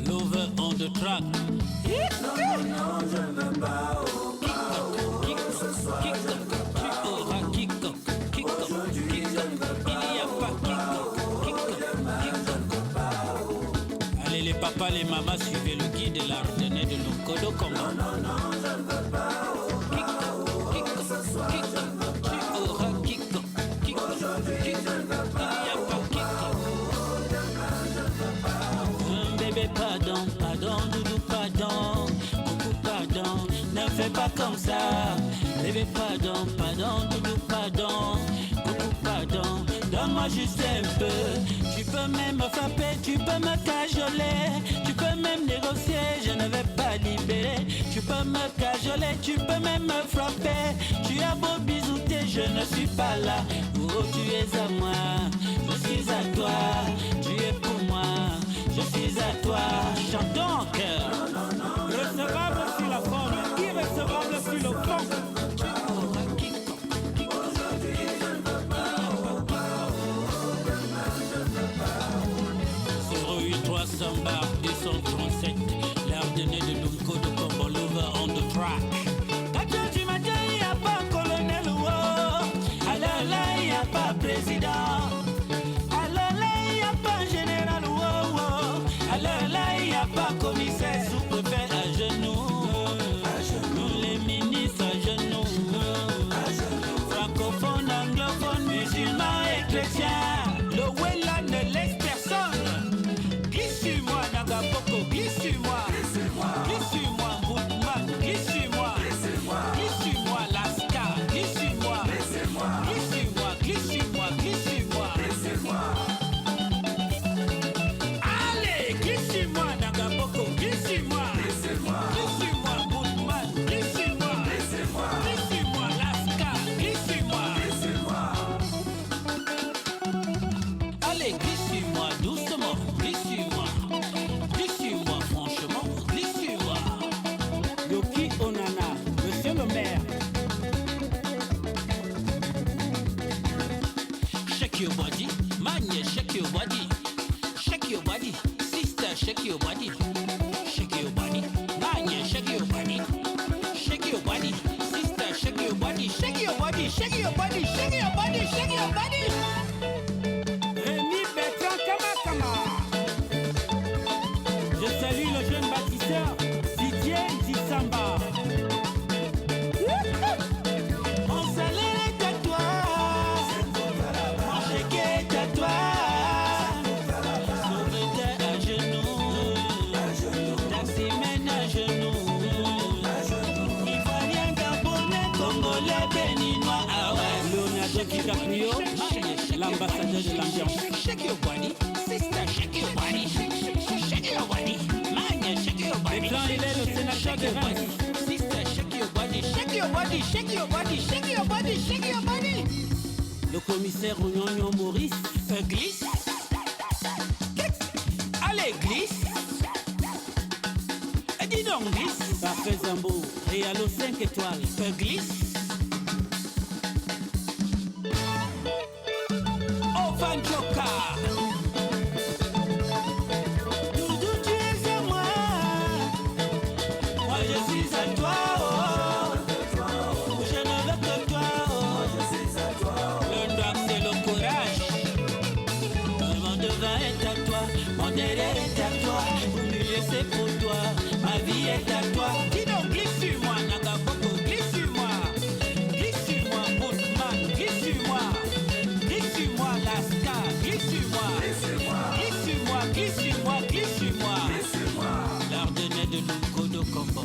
Lover on the track. Non, non, non, je ne veux pas, oh, pas, oh, ce soir je ne veux pas, aujourd'hui je ne veux pas, Il y a pas demain je ne veux pas, Allez les papas, les mamas, suivez le guide de l'Ardennais de Lonkodo Combo. non, non, non, je ne veux pas, ce soir je ne veux pas, aujourd'hui je ne veux pas, demain je ne veux pas. Bébé, pardon, pardon, doudou, pardon, beaucoup pardon, ne fais pas comme ça. Bébé, pardon, pardon, doudou, pardon, beaucoup pardon, donne-moi juste un peu. Tu peux même me frapper, tu peux me cajoler, tu peux même négocier, je ne vais pas libérer. Tu peux me cajoler, tu peux même me frapper. Tu as beau bisouter, je ne suis pas là. Oh, tu es à moi, je suis à toi, tu es pour moi. Je suis à toi, chantons en cœur. Recevable sur la forme, irrecevable sur le fond. Aujourd'hui je ne veux pas, demain je ne veux pas. 083 Samba 237, l'Ardennais de Lunko de Combo, Lover on the track. 4 heures du matin, il n'y a pas colonel, oh. Alors là, il n'y a pas président. Alors là, il n'y a pas général, oh, oh. Alors là, il n'y a pas commissaire, sous-préfet à genoux. Nous les ministres à genoux. Francophones, anglophones, musulmans et chrétiens. Le Wella ne laisse personne. Glisse sur moi, Nagaboko, glisse sur moi. Glisse sur moi, Boutman, glisse sur moi. Glisse sur moi, Lascar, glisse sur moi. Glisse sur moi, glisse sur moi, glisse sur moi. Allez, glisse sur moi, Nagaboko, glisse sur moi. Glisse sur moi, Boutman, glisse sur moi. Glisse sur moi, Lascar, glisse sur moi. Allez, glisse sur moi, doucement, glisse sur moi. Glisse sur moi, franchement, glisse sur moi. Yoki Onana, monsieur le maire. Shake your body, man, yeah, shake your body. Shake your body, sister, shake your body. Shake your body, man, yeah, shake your body. Shake your body, sister, shake your body. Shake your body, shake your body, shake your body, shake your body. Rémi Bertrand Kama. Je salue le jeune bâtisseur Didier Dissamba. Mon salaire est à toi, mon chèque est à toi. Sauveteur à genoux, taximène à genoux. Ivoirien, Gabonais, Congolais, Béninois, ah ouais. Leonardo DiCaprio, l'ambassadeur de l'ambiance. Shake your body, sister, shake your body. Shake your body, man, shake your body. Maintenant, il est le sénateur de Reims. Sister, shake your body, shake your body, shake your body, shake your body, shake your body. Le commissaire Ognognon Maurice glisse. Allez, glisse. Et dis donc, glisse. Parfait Zambo, Réalo 5 étoiles, glisse. Oh, Van Joka. Doudou, tu es à moi. Moi, je suis à toi, oh. Je ne veux que toi, oh. Le droit, c'est le courage. Mon devant est à toi, mon derrière est à toi. Mon milieu, c'est pour toi, ma vie est à toi. Dis donc, glisse sur moi, Nagaboko, glisse sur moi. Glisse sur moi, Boutman, glisse sur moi. Glisse sur moi, Lascar, glisse sur moi. Glisse sur moi, glisse sur moi, glisse sur moi. L'Ardennais de Lunko de Combo.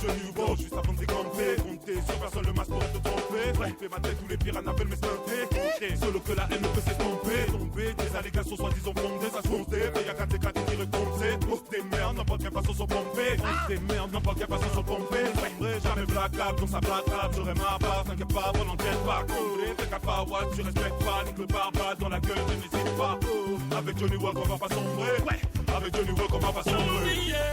Johnny Hugo, juste avant de décamper. Compter sur personne, le masque pourrait te tromper. Flipper ma tête, tous les pires appellent mes stuntés. Solo que la haine ne peut s'estomper. Tomber, des allégations soi-disant fondées, ça se monter. Y'a qu'à t'éclater, t'y recompter. Pose tes merdes, n'importe quelle façon sont pompées. Pose tes merdes, n'importe quelle façon sont pompées. J'aimerais jamais blackout, comme ça blackout. J'aurais ma part, t'inquiète pas, bon enquête pas. Comblé, t'es qu'à pas, what, tu respectes pas. Nique le barbare dans la gueule, je n'hésite pas. Avec Johnny Walk, on va pas sombrer. Ouais, avec Johnny Walk, on va pas sombrer.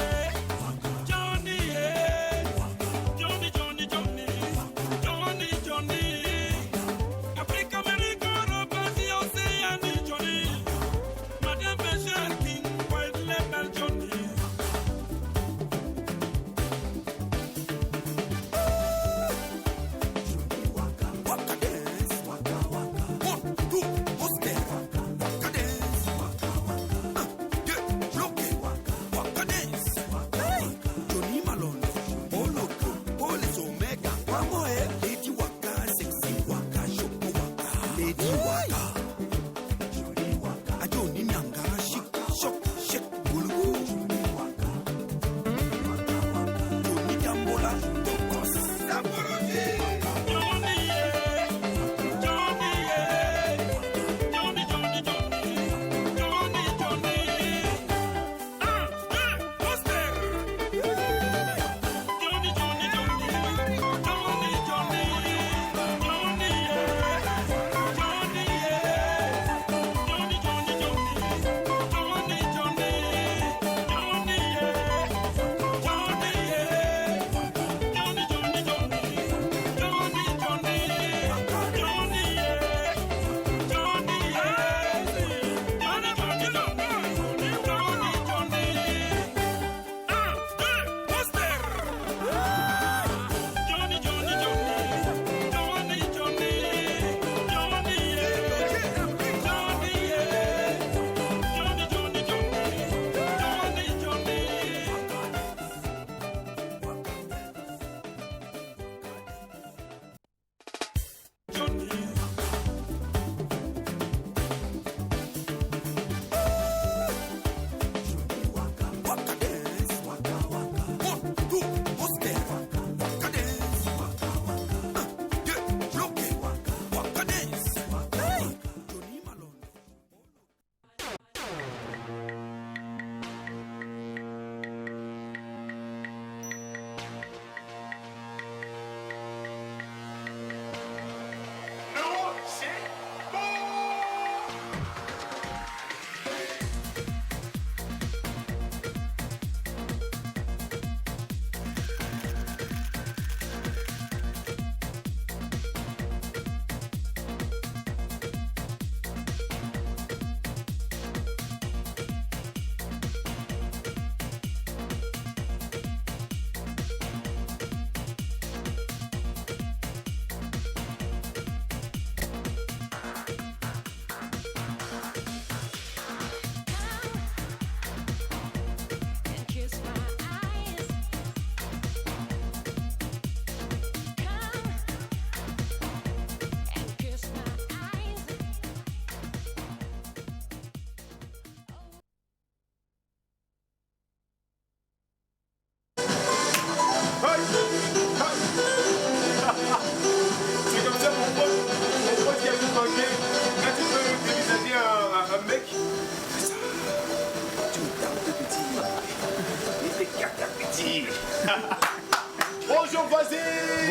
Bonjour voisine.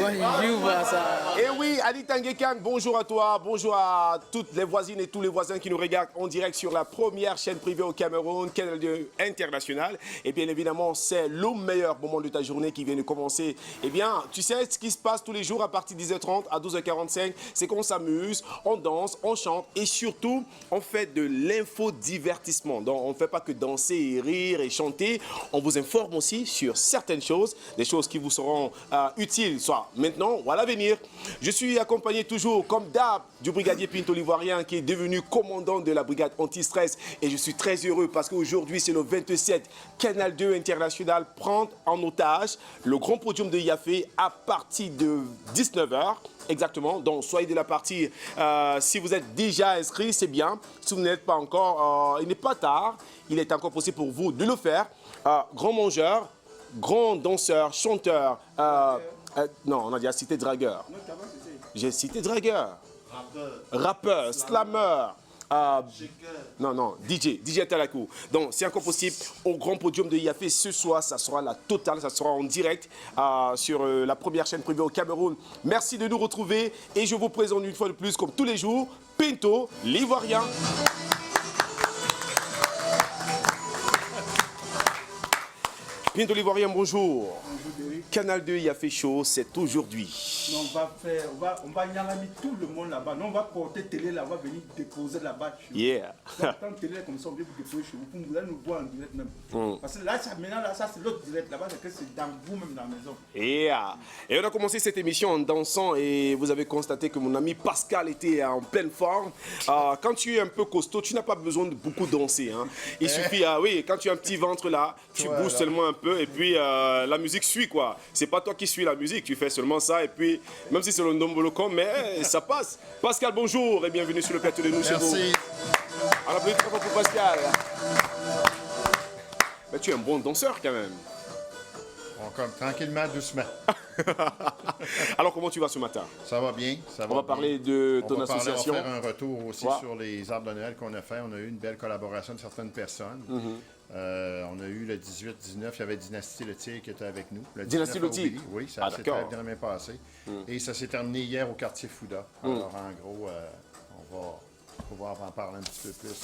Bonjour voisin. Et oui, Ali Tanguekan, bonjour à toi, bonjour à toutes les voisines et tous les voisins qui nous regardent en direct sur la première chaîne privée au Cameroun, Canal 2 International. Et bien évidemment, c'est le meilleur moment de ta journée qui vient de commencer. Eh bien, tu sais ce qui se passe tous les jours à partir de 10h30 à 12h45, c'est qu'on s'amuse, on danse, on chante et surtout, on fait de l'infodivertissement. Donc, on ne fait pas que danser et rire et chanter, on vous informe aussi sur certaines choses, des choses qui vous seront utiles, soit maintenant ou à l'avenir. Je suis accompagné toujours, comme d'hab, du brigadier Pinto l'Ivoirien qui est devenu commandant de la brigade anti-stress. Et je suis très heureux parce qu'aujourd'hui, c'est le 27 Canal 2 International prend en otage le grand podium de Yafé à partir de 19h. Exactement, donc soyez de la partie. Si vous êtes déjà inscrit, c'est bien. Si vous n'êtes pas encore, il n'est pas tard. Il est encore possible pour vous de le faire. Grand mangeur, grand danseur, chanteur. Non, on a déjà cité dragueur. J'ai cité dragueur. Rappeur, slammer. Non, DJ Talakou. Donc, c'est encore possible au grand podium de IAFE ce soir. Ça sera la totale, ça sera en direct sur la première chaîne privée au Cameroun. Merci de nous retrouver et je vous présente une fois de plus, comme tous les jours, Pinto, l'Ivoirien. Pinto l'Ivoirien, bonjour. Bonjour Derrick. Canal 2 IAFE Show, c'est aujourd'hui. On va nyangami tout le monde là-bas. Non, on va porter télé là, on va venir déposer là-bas. Yeah. Tant télé comme ça, on vient vous déposer chez vous pour vous allez nous voir en direct même. Parce que là, maintenant, là, ça c'est l'autre direct là-bas, c'est que c'est dans vous-même dans la maison. Yeah. Et on a commencé cette émission en dansant et vous avez constaté que mon ami Pascal était en pleine forme. Quand tu es un peu costaud, tu n'as pas besoin de beaucoup danser. Hein. Il suffit, oui, quand tu as un petit ventre là, tu bouges seulement un peu et puis la musique suit quoi. C'est pas toi qui suis la musique, tu fais seulement ça et puis même si c'est le ndomboloko, mais ça passe. Pascal, bonjour et bienvenue sur le plateau de nous chez vous. Merci. On applaudit très fort pour Pascal. Mais tu es un bon danseur quand même. Comme tranquillement, doucement. Alors comment tu vas ce matin? Ça va bien. On va parler de ton association. On va faire un retour aussi sur les arbres de Noël qu'on a fait. On a eu une belle collaboration de certaines personnes. On a eu le 18-19, il y avait Dynastie Le Tigre qui était avec nous. Dynastie Le Tigre? Oui, ça s'est très bien passé. Et ça s'est terminé hier au quartier Fouda. Alors en gros, on va pouvoir en parler un petit peu plus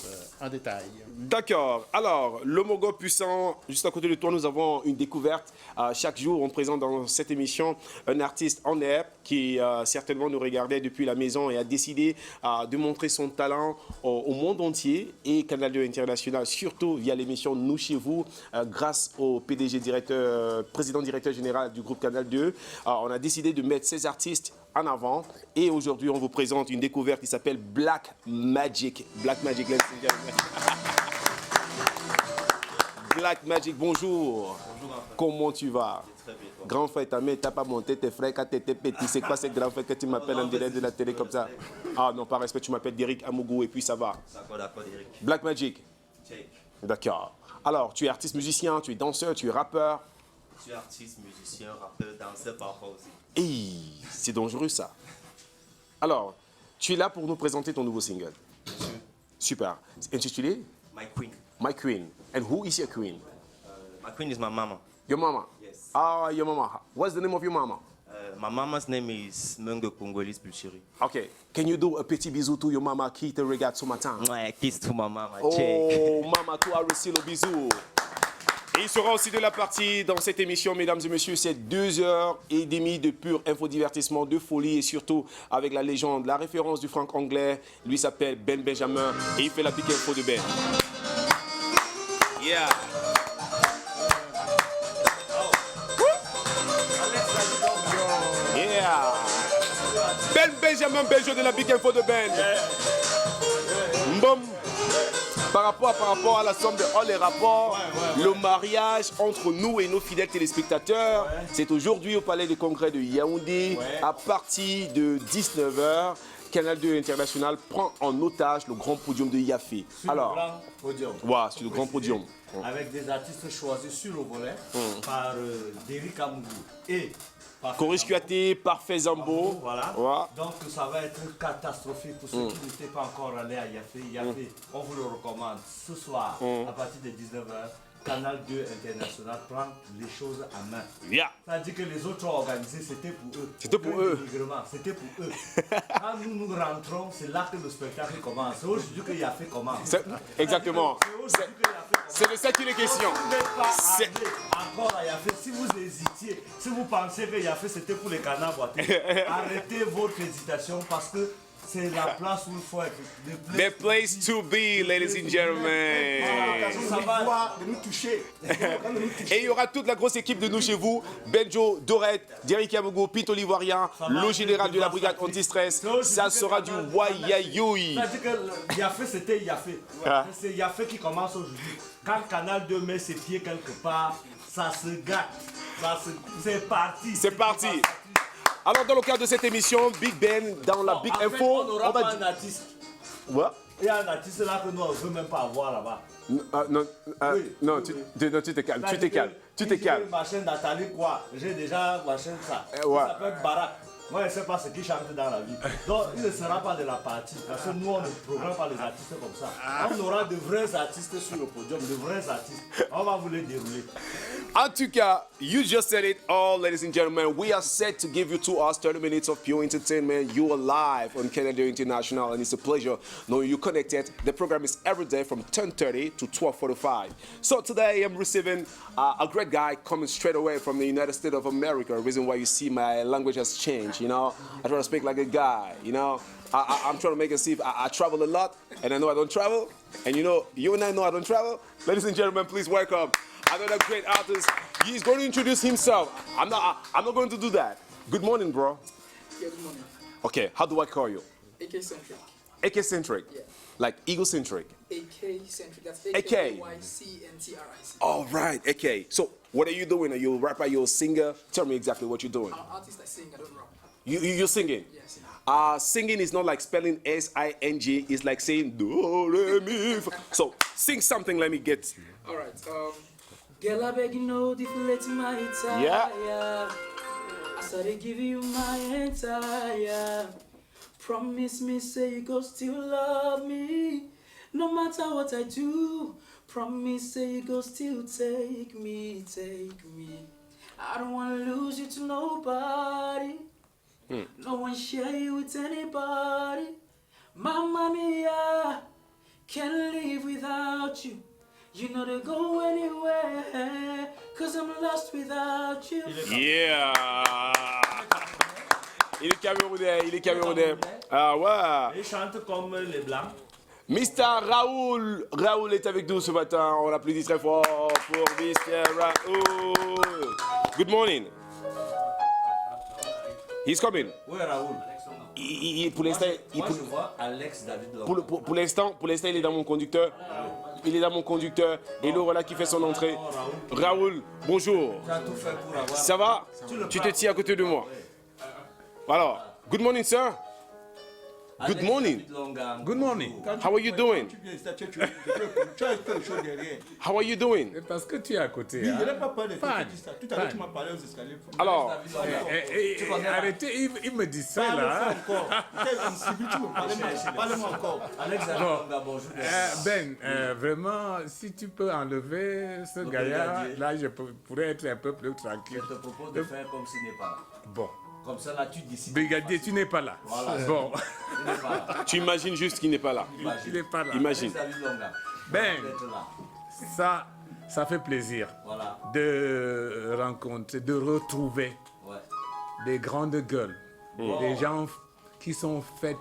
en détail. D'accord. Alors, le Mogo puissant, juste à côté de toi, nous avons une découverte. Chaque jour, on présente dans cette émission un artiste en herbe qui certainement nous regardait depuis la maison et a décidé de montrer son talent au monde entier et Canal 2 International, surtout via l'émission Nous chez vous, grâce au PDG président directeur général du groupe Canal 2. On a décidé de mettre ces artistes en avant et aujourd'hui on vous présente une découverte qui s'appelle Black Magic. Black Magic, ladies and gentlemen. Black Magic, bonjour. Bonjour. Comment tu vas? Très bien. Grand frère, ta mère t'a pas monté tes frères quand tu étais petit. C'est quoi ces grands frères que tu m'appelles en direct de la télé comme ça? Ah non, par respect, tu m'appelles Derrick Amougou et puis ça va. D'accord, Derrick. Black Magic. D'accord. Alors, tu es artiste musicien, tu es danseur, tu es rappeur. Je suis artiste, musicien, rappeur, danseur parfois aussi. Hey, c'est dangereux ça. Alors, tu es là pour nous présenter ton nouveau single. Monsieur. Super. Intitulé My Queen. My Queen. And who is your queen? My queen is my mama. Your mama? Yes. Ah, your mama. What's the name of your mama? My mama's name is Mungo Congolese Bulchiri. Okay. Can you do a petit bisou to your mama qui te regarde ce matin? Ouais, kiss to my mama. Oh, mama, toi aussi le bisou. Et il sera aussi de la partie dans cette émission, mesdames et messieurs. C'est 2h30 de pur infodivertissement, de folie et surtout avec la légende, la référence du franc anglais. Lui s'appelle Ben Benjamin et il fait la big info de Ben. Yeah. Yeah. Ben Benjamin, Belge de la big info de Ben. Mbom. Par rapport à la somme de les rapports, le mariage entre nous et nos fidèles téléspectateurs, c'est aujourd'hui au Palais des Congrès de Yaoundé, à partir de 19h. Canal 2 International prend en otage le grand podium de IAFE. Alors, le grand podium. Ouais, sur le grand podium. Avec des artistes choisis sur le volet par Derrick Amougou et par Coris Kouyaté, Parfait Zambo. Voilà. Ouais. Donc ça va être catastrophique pour ceux qui n'étaient pas encore allés à IAFE. On vous le recommande ce soir à partir de 19h. Canal 2 International prend les choses à main. Yeah. Ça dit que les autres ont organisé, c'était pour eux. C'était pour eux. C'était pour eux. Quand nous rentrons, c'est là que le spectacle commence. C'est aujourd'hui que IAFE commence. Exactement. C'est de ça qu'il est question. Vous n'êtes pas allé encore à IAFE. Si vous hésitiez, si vous pensez que IAFE c'était pour les canards boités, arrêtez votre hésitation parce que c'est la place où il faut être. The place to be, ladies and gentlemen. Ça va de nous toucher. Et il y aura toute la grosse équipe de Nous chez vous. Benjo, Dorette, Derrick Amougou, Pinto l'Ivoirien, le général de la brigade anti-stress. Ça sera du Wayayoui. C'est-à-dire que IAFE c'était IAFE. C'est IAFE qui commence aujourd'hui. Quand Canal 2 met ses pieds quelque part, ça se gâte. C'est parti. C'est parti. Alors, dans le cadre de cette émission, Big Ben, dans la Big Info, on n'aura pas un artiste. Ouais. Il y a un artiste là que nous on ne veut même pas avoir là-bas. Non, tu te calmes, Là, tu te calmes, tu te calmes. Machin Nathalie quoi. J'ai déjà machin ça. Ouais. Ça s'appelle Barak. Moi je ne sais pas ce qu'il chante dans la vie. Donc il ne sera pas de la partie. Parce que nous on ne programme pas les artistes comme ça. On aura de vrais artistes sur le podium, de vrais artistes. On va vous les dérouler. En tout cas, you just said it all, ladies and gentlemen. We are set to give you 2 hours, 30 minutes of pure entertainment. You are live on Canada International, and it's a pleasure knowing you connected. The program is every day from 10:30 to 12:45. So today I'm receiving a great guy coming straight away from the United States of America. The reason why you see my language has changed, you know. I try to speak like a guy, you know. I'm trying to make it see I travel a lot, and I know I don't travel. And you know, you and I know I don't travel. Ladies and gentlemen, please welcome another great artist. He's going to introduce himself. I'm not going to do that. Good morning, bro. Yeah, good morning. Okay, how do I call you? AK-centric. AK-centric? Yeah. Like egocentric? AK-centric. That's AK. AKYCNTRIC. All right, okay. So what are you doing? Are you a rapper? Are you a singer? Tell me exactly what you're doing. I'm an artist, I sing, I don't rap. You're singing? Yes. Singing is not like spelling S-I-N-G. It's like saying do, re, mi, fa. So sing something, let me get. All right. Girl, I beg you know, deflate my tire. Yeah. I started give you my entire. Promise me, say you go still love me, no matter what I do. Promise, say you go still take me. I don't wanna lose you to nobody. No one share you with anybody. Mamma mia, can't live without you. You know they go anywhere, cause I'm lost without you. Yeah. Il est Camerounais. Ah ouais. Il chante comme les blancs. Mr. Raoul. Raoul est avec nous ce matin. On l'applaudit très fort pour Mr. Raoul. Good morning. He's coming. Où est Raoul? Pour l'instant, Moi je vois Alex David Long. pour l'instant, il est dans mon conducteur. Il est dans mon conducteur. Et Laura là qui fait son entrée. Raoul, bonjour. Tu as tout fait pour avoir. Ça va? Tu te tiens à côté de moi. Alors, good morning, sir. Good morning. Good morning. How are you doing? How are you doing? Parce que tu es à côté. Il Hein? n'avait pas peur de faire ça. Tout à l'heure, tu m'as parlé aux escaliers. Alors, Arrêtez, il me dit ça Parle-moi là. Hein? encore. Tu me parles-moi encore. Alex David Longa, bonjour. Ben, vraiment, si tu peux enlever ce gaillard, là, je pourrais être un peu plus tranquille. Je te propose de faire comme s'il n'est pas là. Bon. Comme ça, là, tu décides. Brigadier, tu n'es pas là. Voilà. Bon. Il n'est pas là. tu imagines juste qu'il n'est pas là. Il n'est pas là. Imagine. Alex David Longa. Ben, D'être là. ça fait plaisir Voilà. de rencontrer, de retrouver Ouais. des grandes gueules, Bon. des gens qui sont faits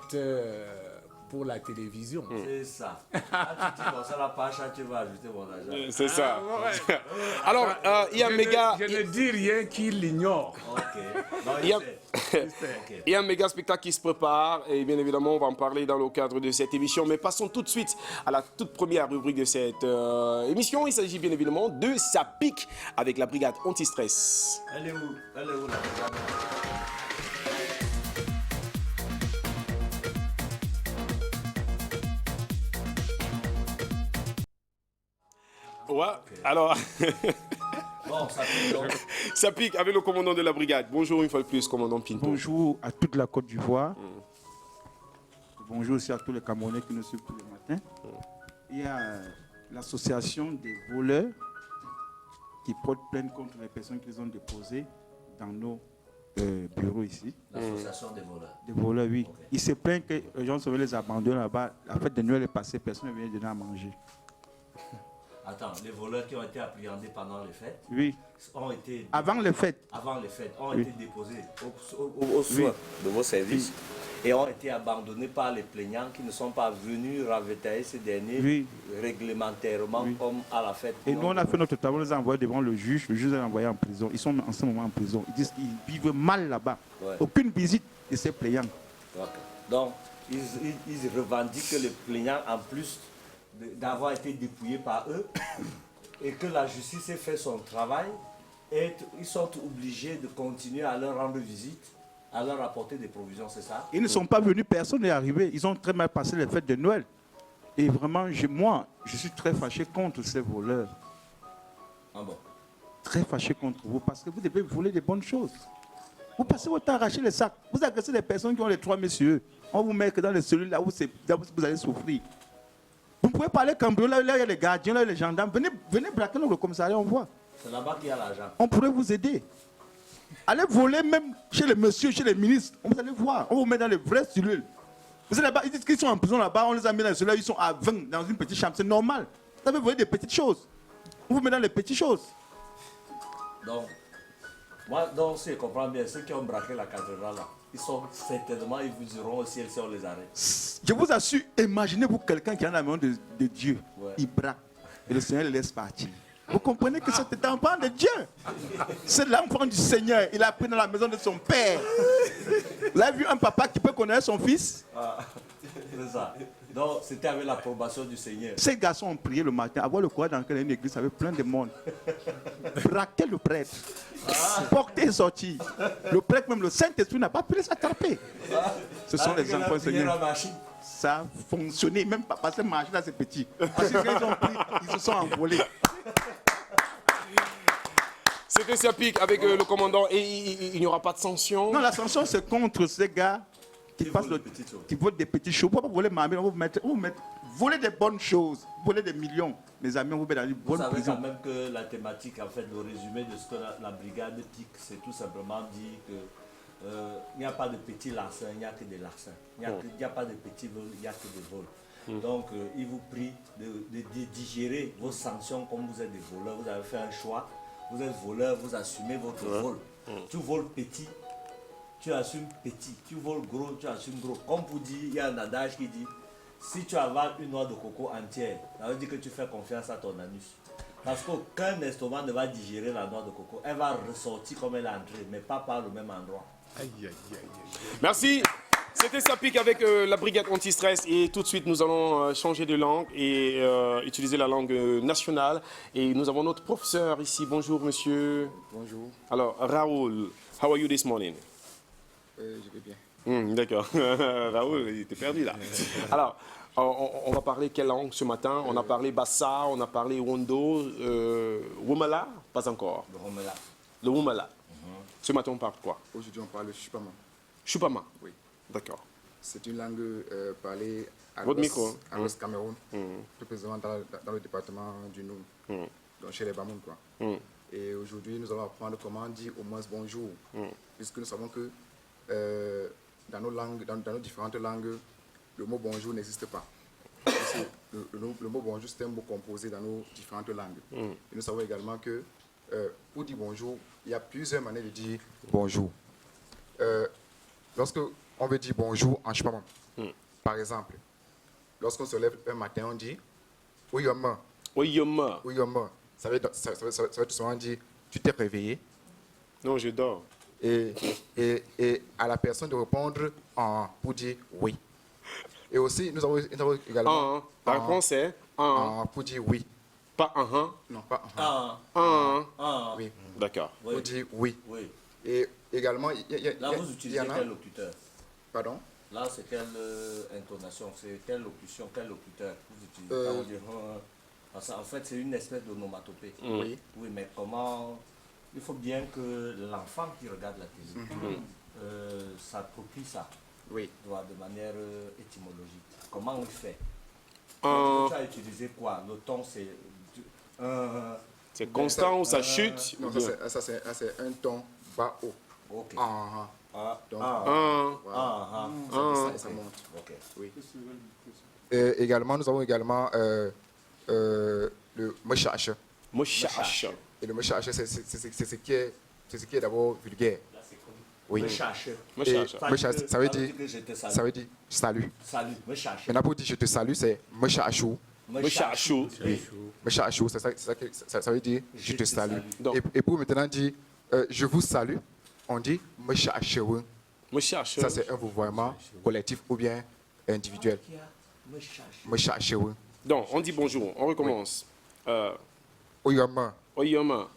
pour la télévision. C'est ça. Ah, tu dis comme ça, la page, tu vas ajouter mon argent. C'est ça. Ouais. Alors, il y a un méga... Je ne dis rien qui l'ignore. Ok. Non, Il y a- sait. Ok. Il y a un méga spectacle qui se prépare et bien évidemment on va en parler dans le cadre de cette émission. Mais passons tout de suite à la toute première rubrique de cette émission. Il s'agit bien évidemment de Ça pique avec la brigade anti-stress. Elle est où? Elle est où la brigade? Ouais, alors Bon, ça fait donc. ça pique avec le commandant de la brigade. Bonjour une fois de plus, commandant Pinto. Bonjour à toute la Côte d'Ivoire. Bonjour aussi à tous les Camerounais qui nous suivent tous les matins. Il y a l'association des voleurs qui porte plainte contre les personnes qu'ils ont déposées dans nos bureaux ici. L'association des voleurs. Des voleurs, oui. Ils se plaignent que les gens sauvaient les abandonnent là-bas. La fête de Noël est passée, personne ne vient donner à manger. Attends, les voleurs qui ont été appréhendés pendant les fêtes Oui. ont été. Avant les fêtes. Avant les fêtes, ont Oui. été déposés au soin de vos services et ont été abandonnés par les plaignants qui ne sont pas venus ravitailler ces derniers Oui. réglementairement Oui. comme à la fête. Et nous, on a fait notre travail, on les a envoyés devant le juge les a envoyés en prison. Ils sont en ce moment en prison. Ils disent qu'ils vivent mal là-bas. Ouais. Aucune visite de ces plaignants. Ok. Donc, ils revendiquent que les plaignants, en plus d'avoir été dépouillés par eux, et que la justice ait fait son travail, et ils sont obligés de continuer à leur rendre visite à leur apporter des provisions, c'est ça? Ils ne sont pas venus, personne n'est arrivé. Ils ont très mal passé les fêtes de Noël. Et vraiment, moi, je suis très fâché contre ces voleurs. Ah bon? Très fâché contre vous parce que vous devez voler des bonnes choses. Vous passez votre temps à arracher les sacs. Vous agressez les personnes qui ont les 3 messieurs. On vous met que dans les cellules là où vous allez souffrir. Vous pouvez parler cambriolage, là il y a les gardiens, là il y a les gendarmes. Venez braquer dans le commissariat, on voit. C'est là-bas qu'il y a l'argent. On pourrait vous aider. Allez voler même chez les messieurs, chez les ministres. Vous allez voir. On vous met dans les vraies cellules. Vous êtes là-bas, ils disent qu'ils sont en prison là-bas, on les a mis dans les cellules, ils sont à 20 dans une petite chambre. C'est normal. Vous avez volé des petites choses. On vous met dans les petites choses. Donc, moi, donc, si je comprends bien, ceux qui ont braqué la cathédrale là, ils sont certainement, ils vous diront au ciel si on les arrête. Je vous assure, imaginez-vous quelqu'un qui est dans la maison de Dieu. Ouais. Il braque et le Seigneur le laisse partir. Vous comprenez que c'est un enfant de Dieu. C'est l'enfant du Seigneur. Il a pris dans la maison de son père. Vous avez vu un papa qui peut connaître son fils? Ah, c'est ça. Donc, c'était avec l'approbation du Seigneur. Ces garçons ont prié le matin, avoir le courage d'entrer dans une église avec plein de monde. Braquer le prêtre. Porter et sortir. Le prêtre, même le Saint-Esprit, n'a pas pu les attraper. Ce sont les enfants du Seigneur. Ça a fonctionné, même pas parce que marcher là, c'est petit. Parce que quand ils ont pris, ils se sont envolés. C'était Siapik avec le commandant et il n'y aura pas de sanction. Non, la sanction, c'est contre ces gars qui volent des petits choses. Pourquoi voler ma mère? On va vous mettre voler des bonnes choses, voler des millions. Mes amis, on vous met dans une bonne prison. Vous savez quand même que la thématique, en fait, le résumé de ce que la brigade pique, c'est tout simplement dit que il n'y a pas de petits larcins, il n'y a que des larcins. Il n'y a pas de petits vols, il n'y a que des vols. Donc, il vous prie de digérer vos sanctions comme vous êtes des voleurs. Vous avez fait un choix. Vous êtes voleur, vous assumez votre vol. Tu voles petit, tu assumes petit. Tu voles gros, tu assumes gros. Comme vous dites, il y a un adage qui dit, si tu avales une noix de coco entière, ça veut dire que tu fais confiance à ton anus. Parce qu'aucun estomac ne va digérer la noix de coco. Elle va ressortir comme elle est entrée, mais pas par le même endroit. Aïe, aïe, aïe, aïe. Merci. C'était Siapik avec la brigade anti-stress et tout de suite nous allons changer de langue et utiliser la langue nationale. Et nous avons notre professeur ici. Bonjour monsieur. Bonjour. Alors Raoul, how are you this morning? Je vais bien. D'accord. Raoul, il était perdu là. Alors, on va parler quelle langue ce matin? On a parlé Bassa, on a parlé Wondo, Womala, pas encore. Le Womala. Le Womala. Ce matin on parle quoi? Aujourd'hui on parle Chupama. Chupama? Oui. D'accord. C'est une langue parlée à l'ouest Cameroun, plus précisément dans le département du Noun, donc chez les Bamoun, quoi. Et aujourd'hui, nous allons apprendre comment dire au moins bonjour, puisque nous savons que dans nos langues, dans nos différentes langues, le mot bonjour n'existe pas. Le mot bonjour, c'est un mot composé dans nos différentes langues. Et nous savons également que pour dire bonjour, il y a plusieurs manières de dire bonjour. Lorsque on veut dire bonjour en Chupama. Par exemple, lorsqu'on se lève un matin, on dit Oyoma. Oyoma. Oyoma. Ça veut tout souvent dire tu t'es réveillé. Non, je dors. Et à la personne de répondre pour dire oui. Et aussi, nous avons également. La réponse est pour dire oui. Pas Non, pas oui. D'accord. Pour dire oui. Oui. Et également, là, vous utilisez quel locuteur? Pardon? Là, c'est quelle intonation? C'est quelle locution? Quel locuteur vous utilisez? Parce qu'en fait, c'est une espèce d'onomatopée. Oui. Oui, mais comment... Il faut bien que l'enfant qui regarde la télé s'approprie ça. Oui. De manière étymologique. Comment on fait? Tu as utilisé quoi? Le ton, c'est... c'est constant ou ça chute? Non, ça c'est un ton bas haut. Ok. Donc, ça monte. Ok. Oui. Également, nous avons également le mochache. Mochache. Et le mochache, c'est ce qui est d'abord vulgaire. Oui. Mochache. Mochache, ça veut dire salut. Salut, mochache. Maintenant, pour dire je te salue, c'est mochachou. Mochachou. Oui. Mochachou, ça veut dire je te salue. Et pour maintenant dire je vous salue, on dit mochachou. Ça, c'est un vouvoiement collectif ou bien individuel. Mochachou. Donc, on dit bonjour. On recommence. Oyoma. Oyoma.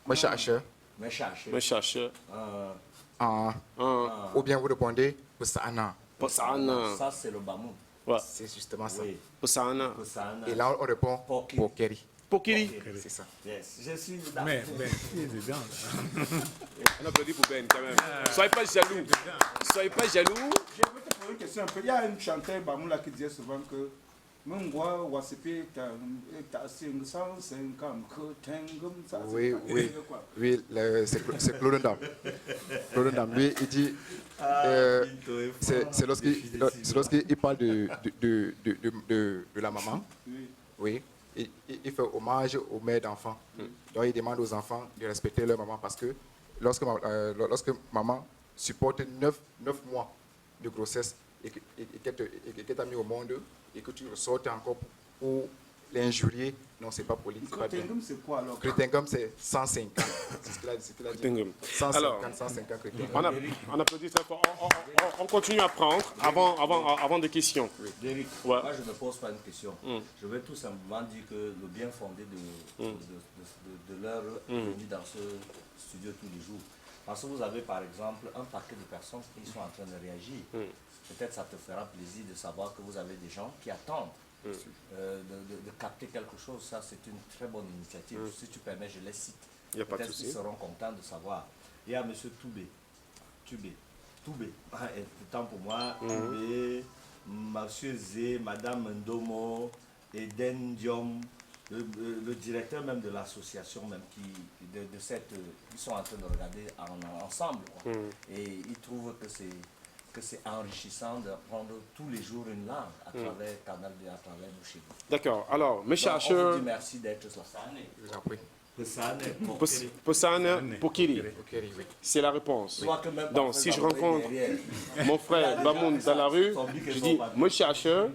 Mochache. Mochache. Mochache. Ou bien vous répondez Posana. Posana. Ça, c'est le Bamoun. Ouais. C'est justement ça. Oui. Posana. Posana. Et là, on répond Pokiri. Pokiri. Pokiri. C'est ça. Yes. Je suis Mais, qui est dedans là? On applaudit pour Ben quand même. Soyez pas jaloux. Soyez pas jaloux. Je veux te poser une question un peu. Il y a un chanteur Bamoula qui disait souvent que oui, oui, oui, c'est Claude Ndam. Claude Ndam, lui, il dit, c'est lorsqu'il parle de la maman, oui, il fait hommage aux mères d'enfants. Donc il demande aux enfants de respecter leur maman parce que lorsque maman supporte 9 mois de grossesse et qu'elle t'a mis au monde et que tu ressortes encore pour l'injurier, non, c'est pas poli. Cretengum, c'est quoi alors? Cretengum, c'est 150. C'est ce qu'il a dit. 150 Cretengum. On applaudit très fort. On continue à prendre avant des questions. Derrick, Ouais. moi je ne pose pas une question. Je vais tout simplement dire que le bien fondé de leur venue dans ce studio tous les jours. Parce que vous avez par exemple un paquet de personnes qui sont en train de réagir. Peut-être ça te fera plaisir de savoir que vous avez des gens qui attendent de capter quelque chose. Ça, c'est une très bonne initiative. Si tu permets, je les cite. Il n'y a pas de Peut-être qu'ils souci. seront contents de savoir. Il y a M. Toubé. Tant pour moi, Toubé, M. Zé, Mme Ndomo, Eden Diom, le directeur même de l'association même ils sont en train de regarder ensemble. Et ils trouvent que c'est enrichissant d'apprendre tous les jours une langue à travers Canal D, à travers nos chez vous. D'accord. Alors, mes On chercheurs. vous dit merci d'être là. Je vous en prie. Posana, Pokiri. Pokiri, oui. C'est la réponse. Soit que même Donc, parfois, si je vous rencontre derrière. mon frère Bamoun dans la rue, je dis, mon chercheur.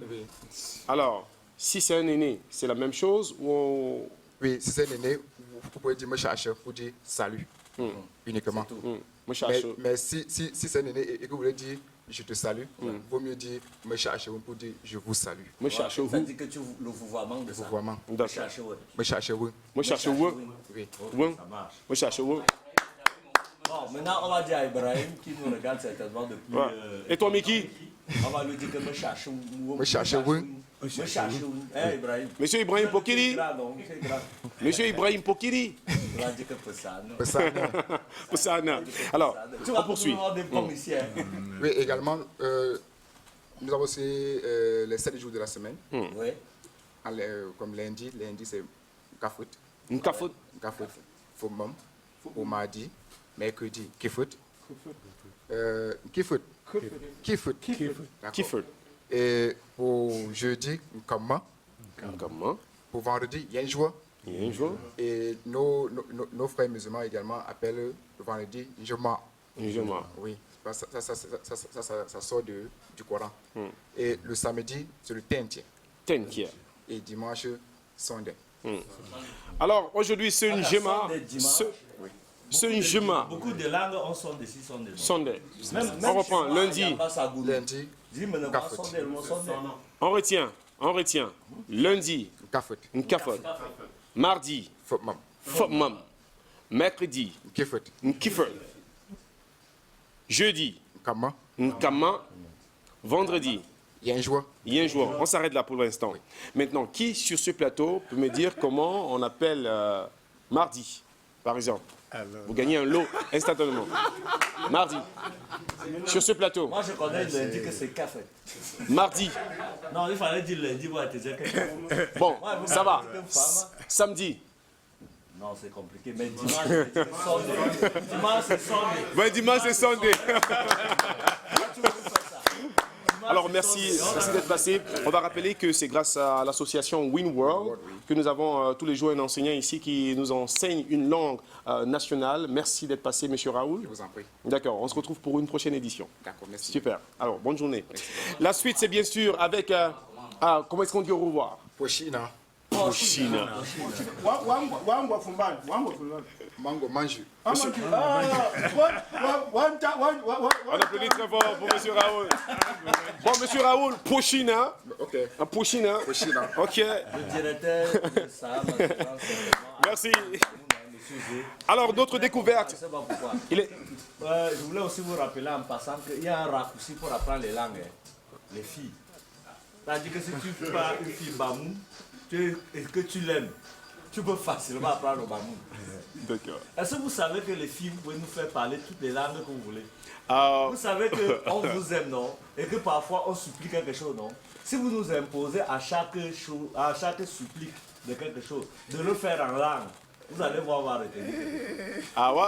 Alors, si c'est un aîné, c'est la même chose ou Oui, si c'est l'aîné, vous pouvez dire me chercher pour dire salut uniquement. mon chercheur. Mais si c'est un aîné et que vous voulez dire je te salue, vaut mieux dire me chercher pour dire je vous salue. Mon chercheur Ça vous. dit que tu le vouvoiement de ça. Vouvoiement. D'accord. Chercher, ouais. Me chercher vous. Mon chercheur vous. Oui. Oui. Ça marche. Mon chercheur vous. Bon, maintenant on va dire à Ibrahim qui nous regarde certainement depuis. Ouais. Et toi, Mickey? On va lui dire que me cherche où. Me chercher où. Me cherche où. Hein, Ibrahim? Monsieur Ibrahim Pokiri. Monsieur Ibrahim Pokiri. On va dire que pour ça, non? Posana. Alors, on poursuit. Oui, également, nous avons aussi les 7 jours de la semaine. Oui. Comme lundi c'est Kafut. Nkafut. Kafut. Fomam. Au mardi. Mercredi, Kifut. Kifut. Kifut. Et pour jeudi, Nkama. Comment? Pour vendredi, Yenjwa. Yenjwa. Et nos frères musulmans également appellent le vendredi Njoma. Njoma. Oui, ça sort du Coran. Et le samedi, c'est le Tentia. Tentia. Et dimanche, Sunday. Alors, aujourd'hui, c'est une Jema. C'est une Jema. Beaucoup de langues ont Sunday, si Sunday. Sunday. Même On reprend lundi. Lundi, On retient. Lundi, Kafut. Nkafut. Mardi, Fomam. Fopmam. Mercredi, Kifut. Nkifut. Jeudi, Nkama. Nkama. Vendredi, Yenjwa. Yenjwa. On s'arrête là pour l'instant. Maintenant, qui sur ce plateau peut me dire comment on appelle mardi, par exemple? Vous gagnez un lot instantanément. Mardi. Sur ce plateau. Moi, je connais lundi que c'est café. Mardi. Non, il fallait dire lundi pour te dire que... Bon, ça va. Samedi. Non, c'est compliqué. Mais dimanche, c'est Sunday. Dimanche, c'est Sunday. Ouais, dimanche, c'est Sunday. Alors, merci d'être passé. On va rappeler que c'est grâce à l'association WinWorld que nous avons tous les jours un enseignant ici qui nous enseigne une langue nationale. Merci d'être passé, Monsieur Raoul. Je vous en prie. D'accord, on se retrouve pour une prochaine édition. D'accord, merci. Super. Alors, bonne journée. La suite, c'est bien sûr avec... comment est-ce qu'on dit au revoir? Pochina. Pochina. Mango, manju. On applaudit très fort pour M. Raoul. Bon, M. Raoul, Pochina. Ok. Un Pochina. Pochina. Ok. Le directeur de ça, Merci. Excusez. Alors, d'autres découvertes. C'est pas pourquoi. Il est... Je voulais aussi vous rappeler en passant qu'il y a un raccourci pour apprendre les langues, les filles. C'est-à-dire que si tu parles une fille Bamou et que tu l'aimes, tu peux facilement apprendre le Bamou. D'accord. Est-ce que vous savez que les filles, vous pouvez nous faire parler toutes les langues que vous voulez? Vous savez qu'on vous aime, non? Et que parfois on supplie quelque chose, non? Si vous nous imposez à chaque supplique de quelque chose, de le faire en langue, vous allez voir, on va arrêter. Ah ouais.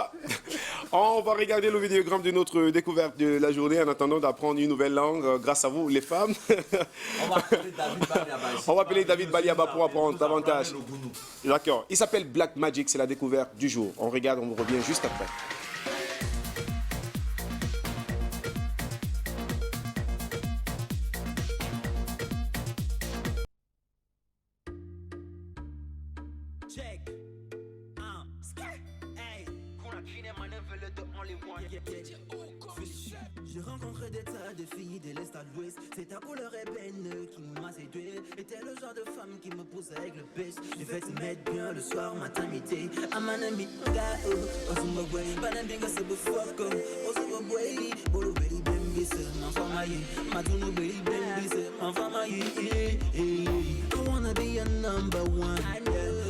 On va regarder le vidéogramme de notre découverte de la journée en attendant d'apprendre une nouvelle langue grâce à vous, les femmes. On va appeler David Baliaba. On va appeler David Baliaba pour apprendre davantage. D'accord. Il s'appelle Black Magic, c'est la découverte du jour. On regarde, on revient juste après. J'ai rencontré des tas de filles de l'Est à l'Ouest. C'est ta couleur ébène qui m'a séduit. Et t'es le genre de femme qui me pousse avec le pêche. Du fait de mettre bien le soir, matin, midi. I'm an enemy, oh, my way. But I'm being a super fuck, oh, super way. Bolo belly baby, c'est ma femme, ma tunu belly baby, c'est ma femme, I wanna be a number one.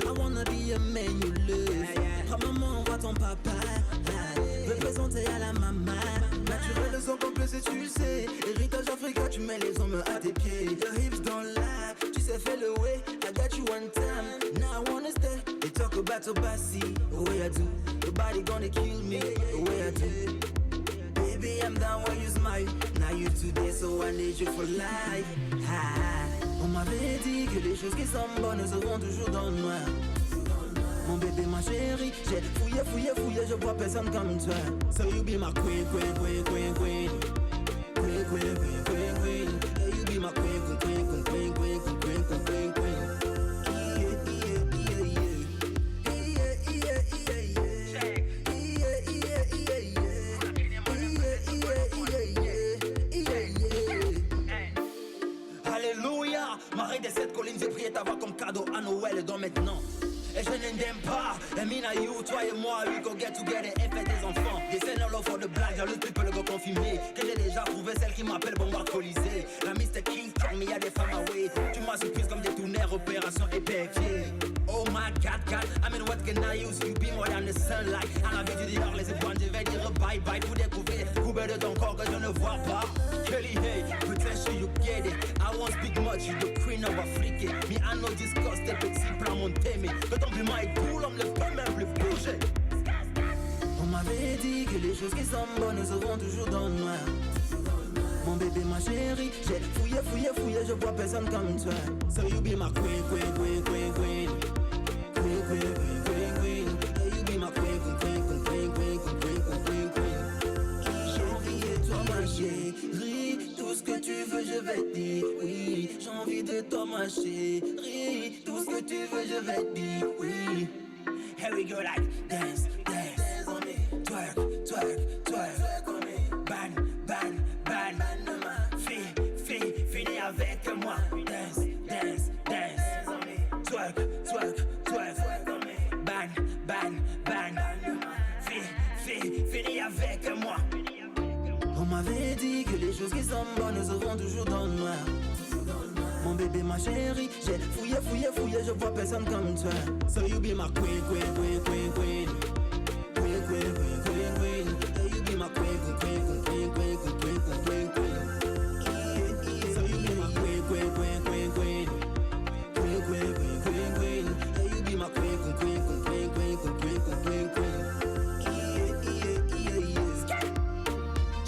I wanna be a man you love. Maman, voit ton papa. Représenté à la maman. Naturel sans complexe, tu le sais. Héritage africain, tu mets les hommes à tes pieds. Your hips dans l'air, tu sais faire le way. I got you one time, now I wanna stay. They talk about your bossy, the way I do. Your body gonna kill me, the way I do. Baby, I'm down when you smile. Now you today, so I need you for life. On m'avait dit que les choses qui sont bonnes seront toujours dans le noir. Mon bébé, ma chérie, j'ai fouillé, je vois personne comme toi. So you be my queen, queen, queen, queen, queen. Queen, queen, queen, queen, queen. Yeah, you be my queen, queen, queen, queen, queen, queen, queen, queen, queen, queen. Alléluia, Marie des 7 collines, j'ai prié ta voix comme cadeau à Noël, donc maintenant. Et je n'aime pas, et mina you, toi et moi, we go get together et faire des enfants. Des scènes all over de blague, j'ai le triple le go confirmé. Que j'ai déjà trouvé celle qui m'appelle bombe alcoolisée. La Mr. King, mais y'a des femmes away. Tu m'as surprise comme des tournaires, opération épervier. Oh my God, God, I mean what can I use? You be more than the sunlight. À la vie du dehors, les étoiles, je vais dire bye bye. Pour découvrir, coupé de ton corps que je ne vois pas. Kelly, hey, potential you get it. I won't speak much, you the queen of Afrique. Me, I know discuss, tes petits plans m'ont aimé. Que ton piment est cool, on me lève pas même plus bouger. On m'avait dit que les choses qui sont bonnes seront toujours dans le noir. Mon bébé, ma chérie, j'ai fouillé, je vois personne comme toi. So you be my queen, queen, queen, queen, queen. Queen, queen, queen, queen, queen. Yeah, you be my queen, queen, queen, queen, queen, queen, queen, queen, queen. J'ai envie de toi, ma chérie. Tout ce que tu veux, je vais te dire. Oui, j'ai envie de toi, ma chérie. Tout ce que tu veux, je vais te dire. Oui. Here we go like dance, dance on me. Twerk, twerk, twerk on me. Bang, bang, bang. Finis avec moi. Dance, dance, dance on me. Twerk, twerk, twerk on me. Bang, bang, bang. Finis avec moi. On m'avait dit que les choses qui sont bonnes seront toujours dans le noir. Mon bébé, ma chérie, j'ai fouillé, je vois personne comme toi. So you be my queen, queen, queen, queen, queen. Queen, queen, queen, queen, queen. Yeah, you be my queen, queen, queen, queen, queen, queen, queen, queen, queen. So you be my queen, queen, queen, queen, queen. Queen, queen, queen, queen, queen. Yeah, you be my queen, queen, queen, queen, queen, queen, queen, queen, queen.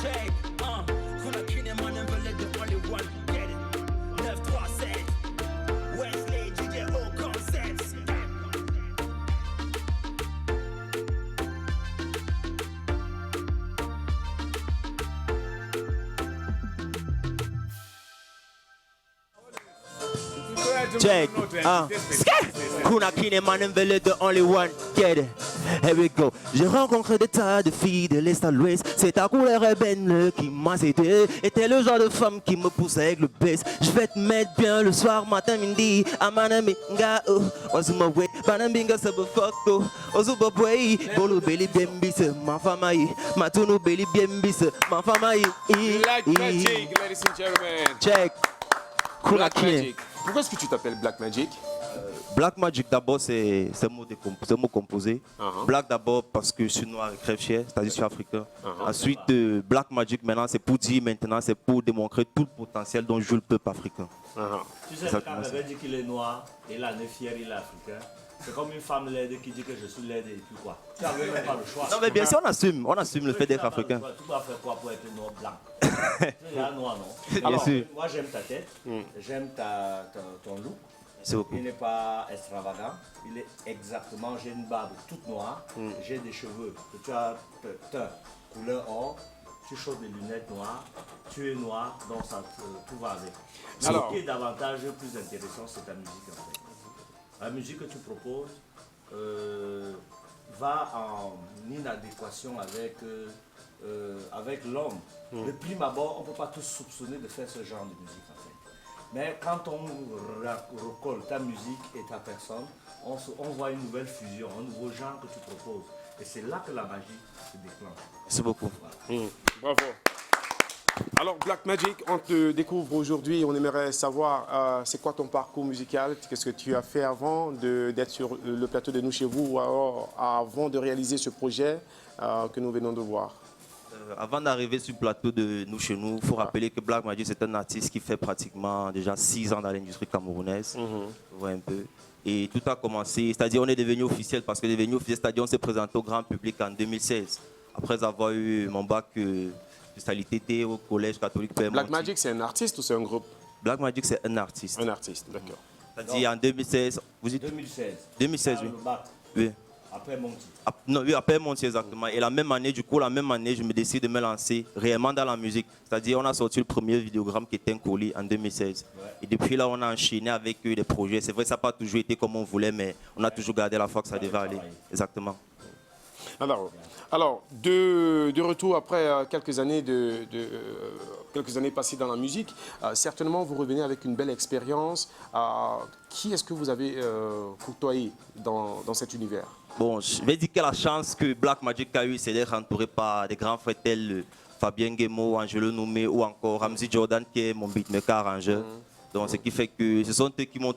Check, kuna kine man and let the only one get it. 937 Wesley DJ O Concepts. Check. Kuna Kine man and the only one. Get it. Here we go. J'ai rencontré des tas de filles de l'Est à l'Ouest. C'est ta couleur ébène qui m'a cédé. Et t'es le genre de femme qui me pousse avec le baisse. Je vais te mettre bien le soir, matin, midi. Amanami nga oh. Ozuma way. Banambinga sabafako. Ozuba boy. Bolo belly biembis. Ma famaï. Matunu belly biembis. Ma famaï. Black Magic, ladies and gentlemen. Check. Kuna Black Magic. Pourquoi est-ce que tu t'appelles Black Magic? Black Magic d'abord c'est un mot composé. Black d'abord parce que je suis noir et crève-fier, c'est-à-dire je suis africain. Ensuite Black Magic maintenant c'est pour dire maintenant c'est pour démontrer tout le potentiel dont joue le peuple africain. Tu sais, quand on avait dit qu'il est noir et là il est fier, il est africain. C'est comme une femme laide qui dit que je suis laide et puis quoi. Tu n'avais même pas le choix. Non mais bien sûr on assume le fait d'être africain. Tu dois faire quoi pour être noir blanc? Tu es noir non? Bien sûr. Moi j'aime ta tête, j'aime ton look. Okay. Il n'est pas extravagant, il est exactement, j'ai une barbe toute noire, j'ai des cheveux, tu as teint, couleur or, tu chaudes des lunettes noires, tu es noir, donc ça, tout va avec. Ce qui est davantage plus intéressant, c'est ta musique en fait. La musique que tu proposes va en inadéquation avec l'homme. De prime abord, on ne peut pas tous soupçonner de faire ce genre de musique en fait. Mais quand on recolle ta musique et ta personne, on voit une nouvelle fusion, un nouveau genre que tu proposes. Et c'est là que la magie se déclenche. Merci beaucoup. Voilà. Bravo. Alors Black Magic, on te découvre aujourd'hui, on aimerait savoir c'est quoi ton parcours musical, qu'est-ce que tu as fait avant d'être sur le plateau de Nous Chez Vous ou alors avant de réaliser ce projet que nous venons de voir. Avant d'arriver sur le plateau de Nous Chez Nous, il faut rappeler que Black Magic c'est un artiste qui fait pratiquement déjà 6 ans dans l'industrie camerounaise. On voit un peu. Et tout a commencé, c'est-à-dire on est devenu officiel parce que devenu officiel, c'est-à-dire on s'est présenté au grand public en 2016. Après avoir eu mon bac spécialité au collège catholique Père Black Magic c'est un artiste ou c'est un groupe? Black Magic c'est un artiste. Un artiste, d'accord. C'est-à-dire en 2016, vous dites 2016. 2016, oui. Le bac. Oui. Après Monty. Non, oui, après Monty, exactement. Et la même année, je me décide de me lancer réellement dans la musique. C'est-à-dire, on a sorti le premier vidéogramme qui était un colis en 2016. Ouais. Et depuis là, on a enchaîné avec eux des projets. C'est vrai, ça n'a pas toujours été comme on voulait, mais on a toujours gardé la foi que ça devait aller. Exactement. Alors de retour après quelques années passées dans la musique, certainement vous revenez avec une belle expérience. Qui est-ce que vous avez côtoyé dans cet univers? Bon, je vais dire que la chance que Black Magic a eu, c'est d'être entouré par des grands frères tels Fabien Guémo, Angelo Noumé ou encore Ramzi Jordan qui est mon beatmaker arrangeur. Donc ce qui fait que ce sont eux qui m'ont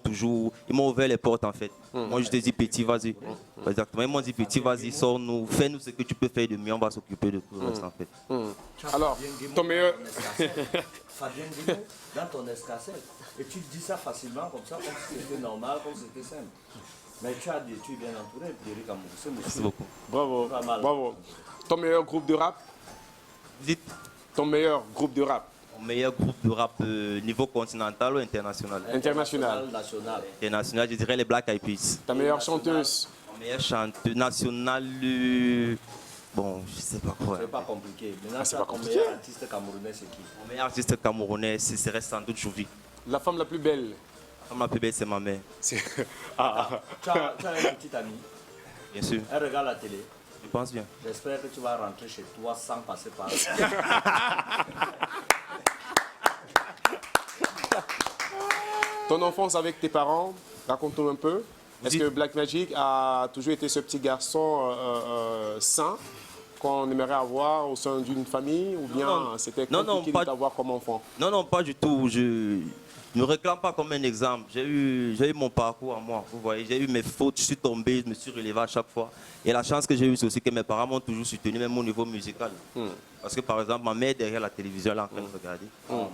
ouvert les portes en fait. Moi je te dis petit vas-y. Exactement. Ils m'ont dit petit vas-y, sors-nous, fais-nous ce que tu peux faire de mieux, on va s'occuper de tout le reste en fait. Alors, ton meilleur... Fabien Guémo dans ton escassette. Et tu dis ça facilement comme ça, comme si c'était normal, comme si c'était simple. Mais tu es bien entouré d'Eric Amour. Merci beaucoup. Bravo, bravo. Ton meilleur groupe de rap? Dites. Ton meilleur groupe de rap? Mon meilleur groupe de rap niveau continental ou international? International. International, je dirais les Black Eyed Peas. Ta meilleure chanteuse? Ma meilleure chanteuse nationale, bon, je sais pas quoi. C'est pas compliqué. Maintenant, c'est pas compliqué. Ton meilleur artiste camerounais, c'est qui? Mon meilleur artiste camerounais, ce serait sans doute Jouvi. La femme la plus belle? La femme la plus belle, c'est ma mère. Tu as une petite amie? Bien sûr. Elle regarde la télé? Je pense bien. J'espère que tu vas rentrer chez toi sans passer par Ton enfance avec tes parents, raconte-nous un peu. Est-ce que Black Magic a toujours été ce petit garçon sain qu'on aimerait avoir au sein d'une famille ou bien c'était compliqué de t'avoir comme enfant? Non, pas du tout. Je ne me réclame pas comme un exemple. J'ai eu mon parcours à moi. Vous voyez, j'ai eu mes fautes, je suis tombé, je me suis relevé à chaque fois. Et la chance que j'ai eue, c'est aussi que mes parents m'ont toujours soutenu, même au niveau musical. Parce que par exemple, ma mère est derrière la télévision, là, en train de regarder.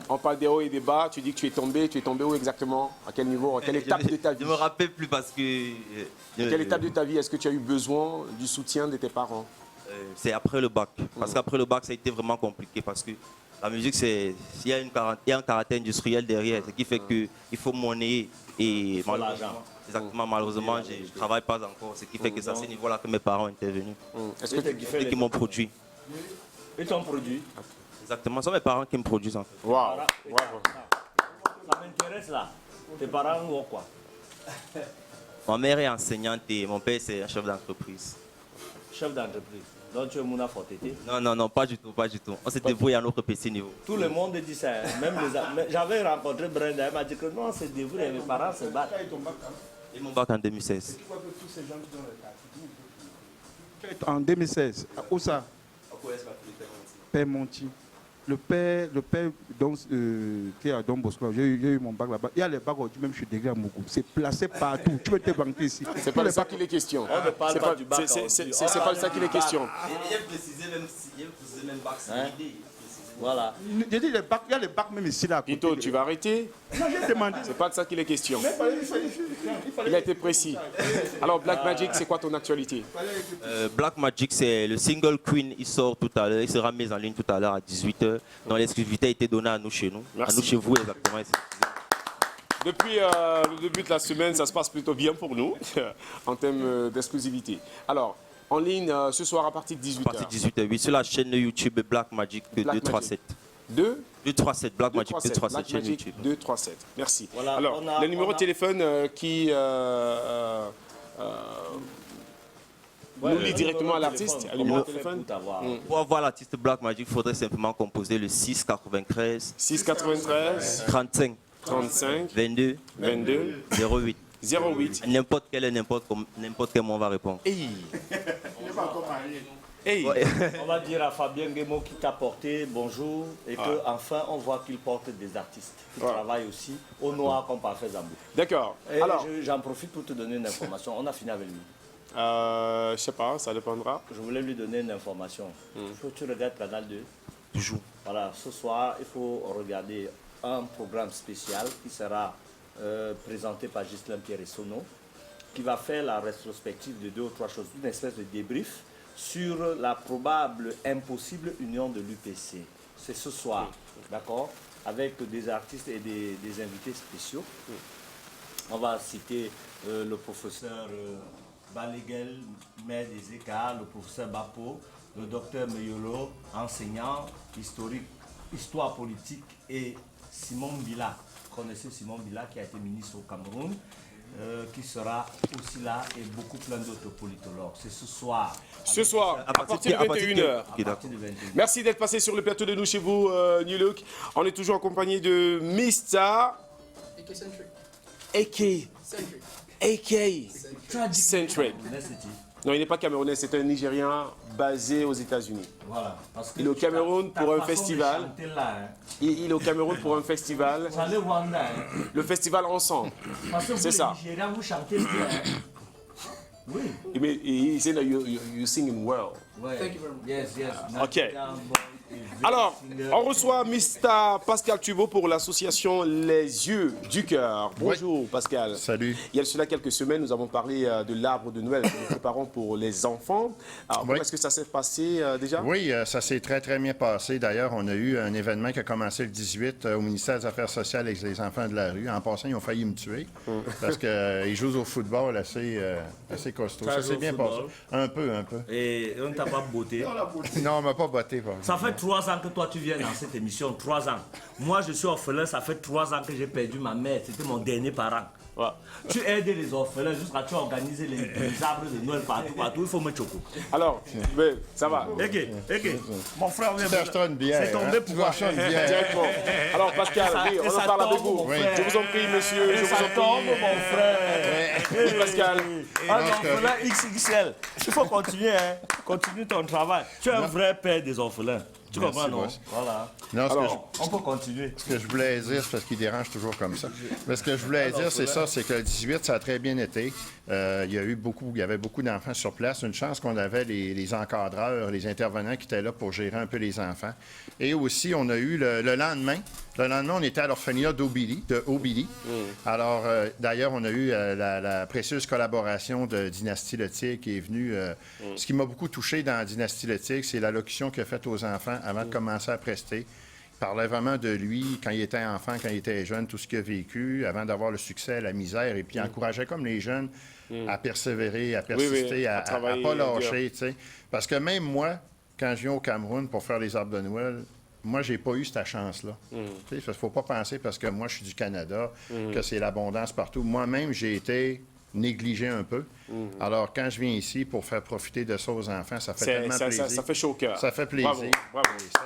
On parle des hauts et des bas, tu dis que tu es tombé où exactement? À quel niveau? À quelle étape de ta vie? Je ne me rappelle plus parce que... À quelle étape de ta vie est-ce que tu as eu besoin du soutien de tes parents? C'est après le bac. Parce qu'après le bac, ça a été vraiment compliqué parce que la musique, il y a un caractère industriel derrière, ce qui fait qu'il faut monnaie et malheureusement, je ne travaille pas encore, ce qui fait que c'est à ce niveau-là que mes parents sont intervenus. Est-ce que c'est qui m'ont produit? Ils t'ont produit? Exactement, ce sont mes parents qui me produisent en fait. Wow. Ça m'intéresse là. Tes parents ou quoi? Ma mère est enseignante et mon père c'est un chef d'entreprise. Chef d'entreprise. Donc tu es Mouna Fortété? Non, pas du tout, pas du tout. On s'est débrouillé à notre petit niveau. Tout le monde dit ça. Même j'avais rencontré Brenda, elle m'a dit que non, c'est débrouillé, mes parents se battent. Et mon bac en 2016. En 2016, où ça? Père Monti. Le père qui est à Don Bosco, j'ai eu mon bac là-bas. Il y a les bacs aujourd'hui, même je suis degré à Mougou. C'est placé partout. Tu peux te banquer ici. C'est pas de ça qu'il est question. On ne parle pas du bac. C'est pas de ça qu'il est question. Il y a précisé même bac. Voilà. J'ai dit, il y a les bacs même ici là. Pito, tu vas arrêter? Non, j'ai demandé. C'est pas de ça qu'il est question. Il a été précis. Alors, Black Magic, c'est quoi ton actualité? Black Magic, c'est le single Queen. Il sort tout à l'heure. Il sera mis en ligne tout à l'heure à 18h. Donc l'exclusivité a été donnée à nous chez nous. Merci. À nous chez vous exactement. Depuis le début de la semaine, ça se passe plutôt bien pour nous en termes d'exclusivité. Alors, en ligne ce soir à partir de 18h. À partir de 18h, oui, sur la chaîne YouTube Black Magic 237. 237, Black Magic 237, chaîne YouTube. 237, merci. Voilà, alors, le numéro de téléphone qui nous lie directement à l'artiste, le numéro de téléphone. Pour avoir l'artiste Black Magic, il faudrait simplement composer le 693 35 22 08. 08. N'importe quel moment on va répondre. On va dire à Fabien Guémo qui t'a porté bonjour et que enfin on voit qu'il porte des artistes qui travaillent aussi au noir comme Parfait Zambou. D'accord. Alors, j'en profite pour te donner une information. On a fini avec lui. Je sais pas, ça dépendra. Je voulais lui donner une information. Il faut que tu regardes Canal 2. Toujours. Voilà, ce soir, il faut regarder un programme spécial qui sera présenté par Ghislain Pierre-Sono, qui va faire la rétrospective de 2 ou 3 choses, une espèce de débrief sur la probable impossible union de l'UPC. C'est ce soir, d'accord, avec des artistes et des invités spéciaux. On va citer le professeur Baléguel, maire des Écarts, le professeur Bapo, le docteur Meyolo, enseignant, histoire politique, et Simon Bila. Vous connaissez Simon Bila qui a été ministre au Cameroun, qui sera aussi là, et beaucoup plein d'autres politologues. C'est ce soir. Ce soir, à partir de 21h. Merci d'être passé sur le plateau de Nous Chez Vous, New Look. On est toujours accompagné de Mr. AK Centric. Non, il n'est pas camerounais, c'est un Nigérien basé aux États-Unis. Voilà. Il est au Cameroun pour un festival. Il est au Cameroun pour un festival. Le festival Ensemble. C'est ça. Vous chantez bien. Oui. He said that you sing in well. Thank you very much. Yes. Ok. Alors, on reçoit Mr. Pascal Tubo pour l'association Les Yeux du Cœur. Bonjour Pascal. Salut. Il y a cela quelques semaines, nous avons parlé de l'arbre de Noël que nous préparons pour les enfants. Alors, comment est-ce que ça s'est passé déjà? Oui, ça s'est très, très bien passé. D'ailleurs, on a eu un événement qui a commencé le 18 au ministère des Affaires sociales avec les enfants de la rue. En passant, ils ont failli me tuer parce qu'ils jouent au football assez costaud. Ça s'est bien passé. Un peu. Et on ne t'a pas botté? Non, on ne m'a pas botté. Ça fait 3 ans que toi tu viens dans cette émission, 3 ans. Moi je suis orphelin, ça fait 3 ans que j'ai perdu ma mère, c'était mon dernier parent. Ouais. Tu aides les orphelins jusqu'à tu organises les arbres de Noël partout, il faut me choco. Alors, mais ça va. Ok. Mon frère vient de bière. C'est tombé pour moi. Alors Pascal, oui, on en parle avec vous. Je vous en prie, monsieur. Je vous en prie. Mon frère. Oui, Pascal. Un orphelin XXL. Il faut continuer, hein. Continue ton travail. Tu es un vrai père des orphelins. Tu comprends, non? Voilà. Non, on peut continuer. Ce que je voulais dire, c'est parce qu'il dérange toujours comme ça. Mais ce que je voulais dire, c'est ça, c'est que le 18, ça a très bien été. Il y avait beaucoup d'enfants sur place. Une chance qu'on avait les encadreurs, les intervenants qui étaient là pour gérer un peu les enfants. Et aussi, on a eu le lendemain, on était à l'orphelinat d'Obili. Alors, d'ailleurs, on a eu la précieuse collaboration de Dynastie Le Tigre qui est venue. Ce qui m'a beaucoup touché dans Dynastie Le Tigre, c'est l'allocution qu'il a faite aux enfants avant de commencer à prester. Il parlait vraiment de lui, quand il était enfant, quand il était jeune, tout ce qu'il a vécu, avant d'avoir le succès, la misère, et puis il encourageait comme les jeunes à persévérer, à persister, à ne pas lâcher. Parce que même moi, quand je viens au Cameroun pour faire les arbres de Noël, moi, j'ai pas eu cette chance-là. Il ne faut pas penser parce que moi, je suis du Canada, que c'est l'abondance partout. Moi-même, j'ai été négligé un peu. Alors, quand je viens ici pour faire profiter de ça aux enfants, ça fait tellement plaisir. Ça fait chaud au cœur. Ça fait plaisir. Bravo, bravo. Et ça,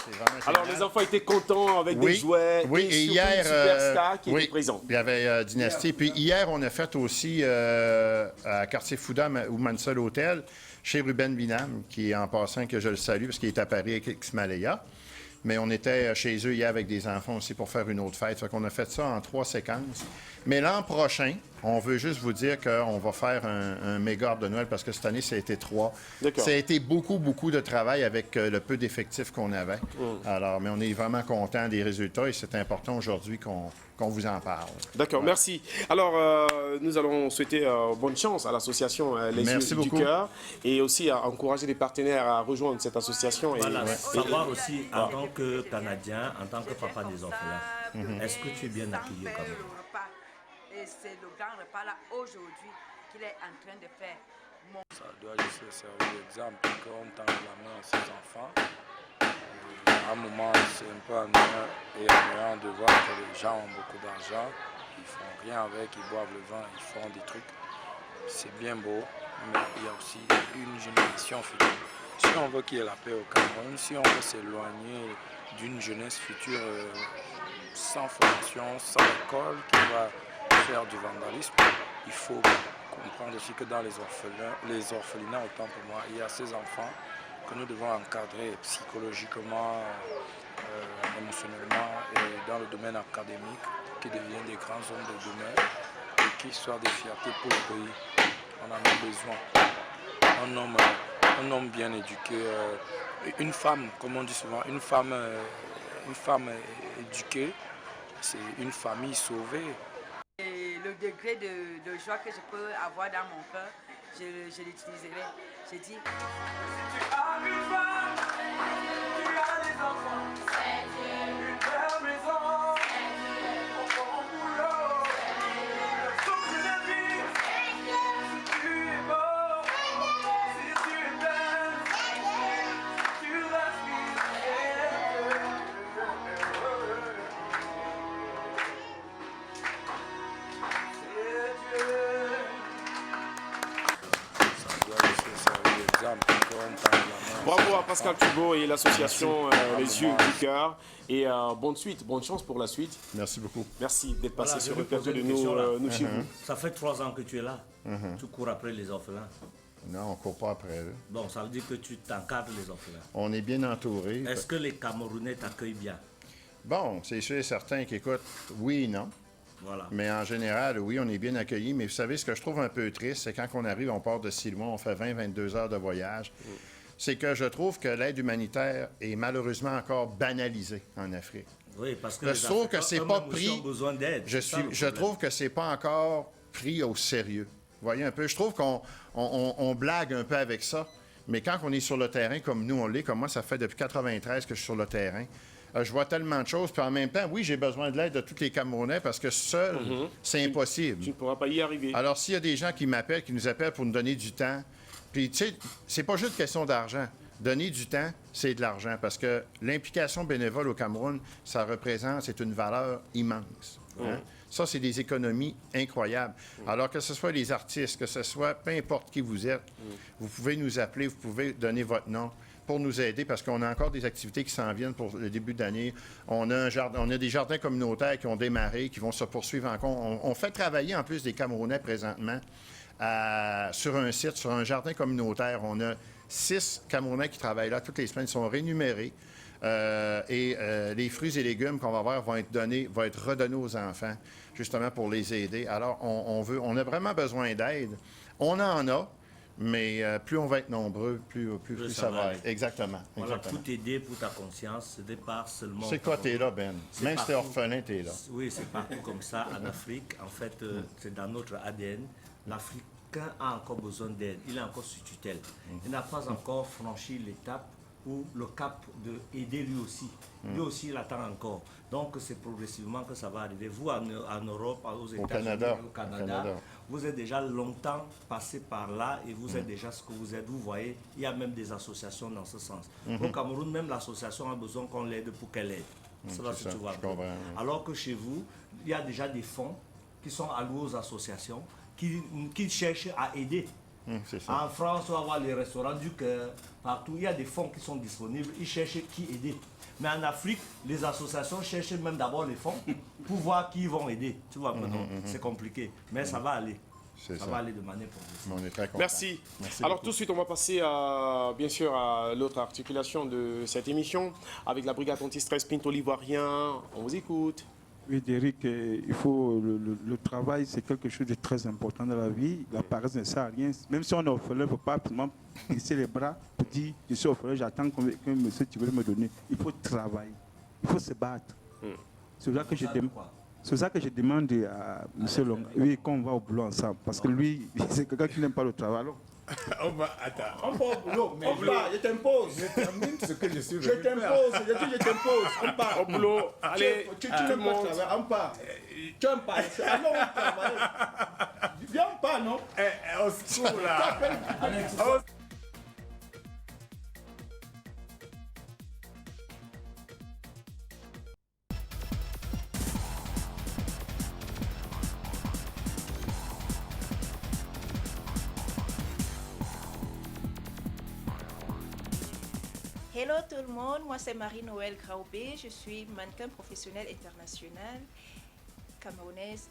c'est vraiment Alors, génial. les enfants étaient contents avec des jouets. Oui, et surtout hier, une superstar qui était présente. Il y avait Dynasty. Puis hier, on a fait aussi à Cartier-Fouda ou Mansell Hotel, chez Ruben Binam, qui est en passant, que je le salue, parce qu'il est à Paris avec Xmalaya. Mais on était chez eux hier avec des enfants aussi pour faire une autre fête. Fait qu'on a fait ça en 3 séquences. Mais l'an prochain, on veut juste vous dire qu'on va faire un méga arbre de Noël parce que cette année, ça a été 3. D'accord. Ça a été beaucoup, beaucoup de travail avec le peu d'effectifs qu'on avait. Alors, mais on est vraiment content des résultats et c'est important aujourd'hui qu'on vous en parle. D'accord, merci. Alors, nous allons souhaiter bonne chance à l'association Les Yeux du Cœur et aussi à encourager les partenaires à rejoindre cette association. Voilà, savoir aussi, en tant que Canadien, en tant que papa des orphelins, est-ce que tu es bien accueilli au Cameroun? Et c'est le grand repas là aujourd'hui qu'il est en train de faire. Ça doit juste servir d'exemple qu'on tend la main à ses enfants. À un moment, c'est un peu ennuyant et ennuyant de voir que les gens ont beaucoup d'argent, ils font rien avec, ils boivent le vin, ils font des trucs. C'est bien beau, mais il y a aussi une génération future. Si on veut qu'il y ait la paix au Cameroun, si on veut s'éloigner d'une jeunesse future sans formation, sans école, qui va faire du vandalisme, il faut comprendre aussi que dans les orphelinats, autant pour moi, il y a ces enfants que nous devons encadrer psychologiquement, émotionnellement et dans le domaine académique, qui deviennent des grands hommes de demain et qui soient des fiertés pour le pays. On en a besoin. Un homme bien éduqué, une femme, comme on dit souvent, une femme éduquée, c'est une famille sauvée. Et le degré de joie que je peux avoir dans mon cœur, je l'utiliserai. J'ai dit... Si tu as une femme, tu as des enfants, une belle maison, un bon boulot, le souffle de vie. Si tu es beau, si tu es belle, si tu Bravo à Pascal Thubault et l'association Les Yeux du Cœur. Et bonne suite, bonne chance pour la suite. Merci beaucoup. Merci d'être passé sur le plateau de nous chez vous. Ça fait 3 ans que tu es là. Tu cours après les orphelins. Non, on ne court pas après eux. Bon, ça veut dire que tu t'encadres les orphelins. On est bien entouré. Est-ce que les Camerounais t'accueillent bien? Bon, c'est sûr et certain qu'écoute, oui et non. Voilà. Mais en général, oui, on est bien accueillis. Mais vous savez, ce que je trouve un peu triste, c'est quand on arrive, on part de si loin, on fait 20-22 heures de voyage. C'est que je trouve que l'aide humanitaire est malheureusement encore banalisée en Afrique. Oui, parce que je trouve que c'est pas pris. Ont besoin d'aide. Je trouve que c'est pas encore pris au sérieux. Vous voyez un peu. Je trouve qu'on blague un peu avec ça. Mais quand on est sur le terrain, comme nous on l'est, comme moi, ça fait depuis 1993 que je suis sur le terrain. Je vois tellement de choses, puis en même temps, oui, j'ai besoin de l'aide de tous les Camerounais parce que seul, c'est impossible. Tu ne pourras pas y arriver. Alors, s'il y a des gens qui m'appellent, qui nous appellent pour nous donner du temps, puis, tu sais, c'est pas juste question d'argent. Donner du temps, c'est de l'argent parce que l'implication bénévole au Cameroun, ça représente, c'est une valeur immense. Hein? Ça, c'est des économies incroyables. Alors, que ce soit les artistes, que ce soit peu importe qui vous êtes, vous pouvez nous appeler, vous pouvez donner votre nom pour nous aider parce qu'on a encore des activités qui s'en viennent pour le début d'année. On a des jardins communautaires qui ont démarré, qui vont se poursuivre encore. On fait travailler en plus des Camerounais présentement sur un site, sur un jardin communautaire. On a 6 Camerounais qui travaillent là toutes les semaines. Ils sont rémunérés. Les fruits et légumes qu'on va avoir vont être redonnés aux enfants, justement pour les aider. Alors, on a vraiment besoin d'aide. On en a. Mais plus on va être nombreux, plus ça va être. Exactement. Voilà, tout aider pour ta conscience, ce n'est pas seulement... C'est quoi, t'es là, Ben? Même si t'es orphelin, t'es là. Oui, c'est partout comme ça. En Afrique, en fait, c'est dans notre ADN. L'Africain a encore besoin d'aide. Il est encore sous tutelle. Il n'a pas encore franchi l'étape ou le cap d'aider lui aussi. Lui aussi, il attend encore. Donc, c'est progressivement que ça va arriver. Vous, en Europe, aux États-Unis, au Canada, vous êtes déjà longtemps passé par là et vous êtes déjà ce que vous êtes. Vous voyez, il y a même des associations dans ce sens. Au Cameroun, même l'association a besoin qu'on l'aide pour qu'elle aide. C'est là que tu vois. Alors que chez vous, il y a déjà des fonds qui sont alloués aux associations qui cherchent à aider. En France, on va voir les restaurants du cœur, partout, il y a des fonds qui sont disponibles, ils cherchent qui aider. Mais en Afrique, les associations cherchent même d'abord les fonds pour voir qui vont aider. Tu vois, c'est compliqué, mais ça va aller. Ça va aller de manière progressive. On est très contents. Merci. Alors tout de suite, on va passer bien sûr à l'autre articulation de cette émission avec la brigade anti-stress Pinto l'Ivoirien. On vous écoute. Oui, Derrick, il faut le travail, c'est quelque chose de très important dans la vie. La paresse ne sert à rien. Même si on est orphelin, il ne faut pas absolument baisser les bras pour dire je suis orphelin, j'attends que monsieur tu veux me donner. Il faut travailler, il faut se battre. C'est ça que je demande à monsieur Long, oui, qu'on va au boulot ensemble. Parce que lui, c'est quelqu'un qui n'aime pas le travail. Alors, On part au boulot, mais je t'impose. Je termine ce que je suis Je t'impose, je t'impose. On part au boulot. Allez, tu n'aimes pas le travail, on part. Tu n'aimes pas. Allons, on travaille. Viens, on part, non? Au secours, là. Hello tout le monde, moi c'est Marie-Noël Graubé, je suis mannequin professionnel international camerounaise